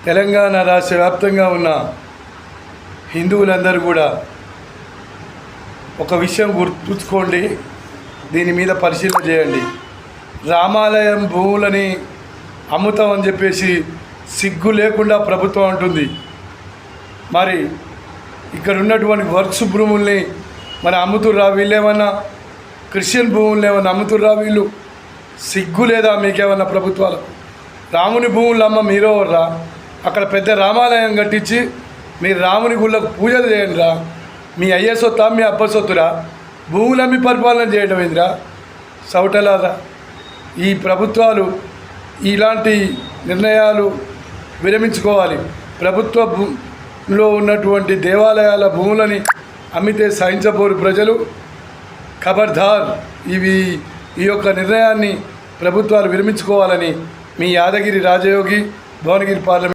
తెలంగాణ రాష్ట్ర వ్యాప్తంగా ఉన్న హిందువులందరూ కూడా ఒక విషయం గుర్తుంచుకోండి, దీని మీద పరిశీలన చేయండి. రామాలయం భూములని అమ్ముతామని చెప్పేసి సిగ్గు లేకుండా ప్రభుత్వం అంటుంది. మరి ఇక్కడ ఉన్నటువంటి వర్క్స్ భూముల్ని మరి అమ్ముతుర్రా? వీళ్ళేమన్నా క్రిస్టియన్ భూములు ఏమన్నా అమ్ముతుర్రా? వీళ్ళు సిగ్గు లేదా మీకేమన్నా ప్రభుత్వాలకు? రాముని భూములు అమ్మ మీరెవర్రా? అక్కడ పెద్ద రామాలయం కట్టించి మీరు రాముని గుళ్ళకు పూజలు చేయండి రా. మీ అయ్య సొత్తా మీ అబ్బ సొత్తురా? భూములమ్మి పరిపాలన చేయడం ఏందిరా సౌటలారా? ఈ ప్రభుత్వాలు ఇలాంటి నిర్ణయాలు విరమించుకోవాలి. ప్రభుత్వంలో ఉన్నటువంటి దేవాలయాల భూములని అమ్మితే సహించబోరు ప్రజలు. ఖబర్దార్, ఈ యొక్క నిర్ణయాన్ని ప్రభుత్వాలు విరమించుకోవాలని మీ యాదగిరి రాజయోగి భువనగిరి పార్లమెంట్